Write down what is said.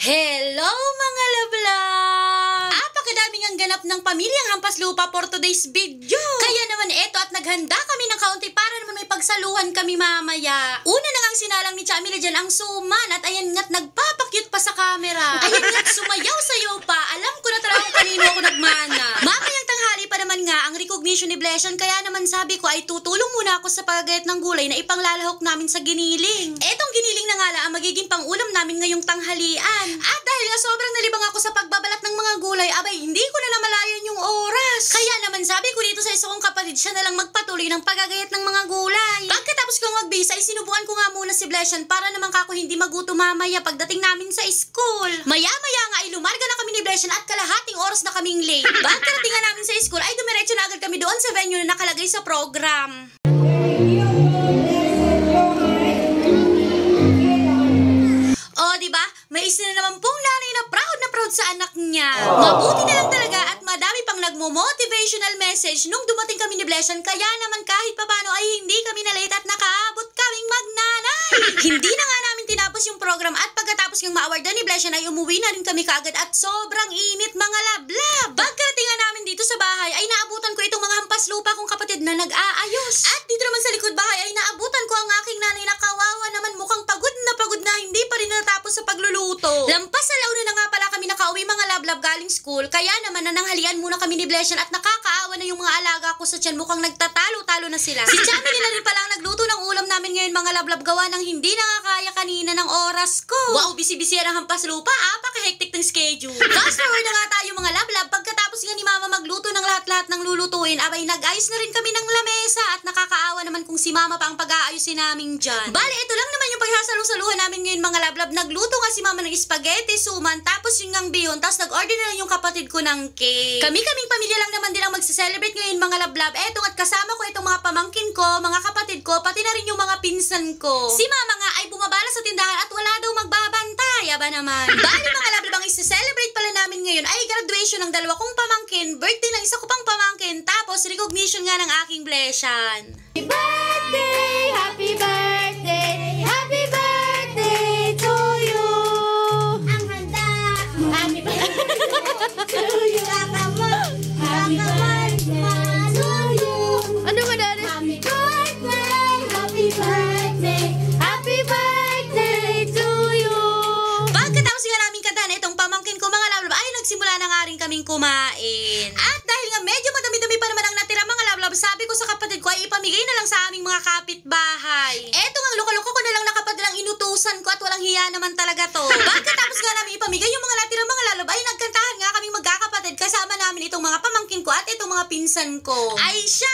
Hello mga lablab! Apakadaming ang ganap ng pamilyang Hampas Lupa for today's video. Kaya naman eto at naghanda kami ng kaunti para naman may pagsaluhan kami mamaya. Una na ngang sinalang ni Chamila dyan ang suman at ayan nga't nagpapakyut pa sa camera. Ayan nga't sumayaw-sayaw pa. Alam ko na talaga kung kanino ako nagmana. Mamayang tanghali pa naman nga ang recognition ni Blesian, kaya naman sabi ko ay tutulong muna ako sa paggayat ng gulay na ipanglalahok namin sa giniling. Etong giniling na nga lang ang magiging pangulam namin ngayong tanghalian. At dahil nga sobrang nalibang ako sa pagbabalat ng mga gulay, abay hindi ko na namalayan yung oras. Kaya naman sabi ko dito sa isa kong kapatid, siya na lang magpatuloy ng paggagayat ng mga gulay. Pagkatapos kong magbisa ay sinubukan ko nga muna si Blesian para naman kako hindi magutom mamaya pagdating namin sa school. Maya-maya nga ay lumarga na kami ni Blesian at kalahating oras na kaming late. Pagkarating nga namin sa school ay dumiretso na agad kami doon sa venue na nakalagay sa program. Diba? May isa na naman pong nanay na proud sa anak niya. Mabuti na lang talaga at madami pang nagmo-motivational message nung dumating kami ni Blesian, kaya naman kahit papano ay hindi kami na late at nakaabot kaming magnanay. Hindi na nga namin tinapos yung program at pagkatapos yung ma-awardan ni Blesian ay umuwi na rin kami kaagad at sobrang init mga lablab. Pagkarating nga namin dito sa bahay ay naabutan ko itong mga Hampas Lupa kong kapatid na nag-aayos. At dito naman sa likod bahay ay naabutan ko ang aking nanay na kawawa naman, mukhang pagod na hindi pa rin natapos sa pagluluto. Lampas sa launa na nga pala kami nakauwi mga lablab galing school, kaya naman nananghalian muna kami ni Blesian at nakakaawa na yung mga alaga ko sa tiyan, mukhang nagtatalo-talo na sila. Si Chami nila rin palang nagluto ng ulam namin ngayon mga lablab, gawa ng hindi nakakaya kanina ng oras ko. Wow, busy-busy yan ang Hampas Lupa, apaka-hectic ng schedule. Fast forward na nga tayo mga lablab, pagkatapos nga ni Mama magluto ng lahat-lahat ng lulutuin, abay nag-ayos na rin kami ng lamesa at nakakaawa naman kung si Mama pa ang pag-aayusin namin dyan. Bale, ito lang naman yung pagsasalu-saluhan namin ngayon mga lablab. Nagluto nga si Mama ng spaghetti, suman, tapos yung ngang bihon, tapos nag-order na lang yung kapatid ko ng cake. Kaming pamilya lang naman din ang magse-celebrate ngayon mga lablab. Eto at kasama ko itong mga pamangkin ko, mga kapatid ko, pati na rin yung mga pinsan ko. Si Mama nga ay bumabala sa tindahan at wala daw magbabantay, aba naman. Bali mga lablab, ang isi-celebrate pala namin ngayon ay graduation ng dalawa kong pamangkin, birthday ng isa ko pang pamangkin, tapos recognition nga ng aking Blesian. Happy birthday! Happy birthday! Happy birthday to you! Ang handa! Happy birthday to you! Happy birthday to you! Ano ba dali? Happy birthday! Happy birthday! Happy birthday to you! Pagkatapos nga namin kantahan itong pamangkin ko mga lablab, ay nagsimula na nga rin kaming kumain. At dahil nga medyo madami-dami pa naman ang natira mga lablab, sabi ko sa kapatid ko ay ipamigay na lang sa aming mga kapitbahay. Eto nga, luka-luka ko na lang nakapadalang inutusan ko at walang hiya naman talaga to. Pagkatapos nga namin ipamigay yung mga natira mga lablab, ay nagkantahan nga kaming magkakapatid kasama namin itong mga pamangkin ko at itong mga pinsan ko. Ay siya!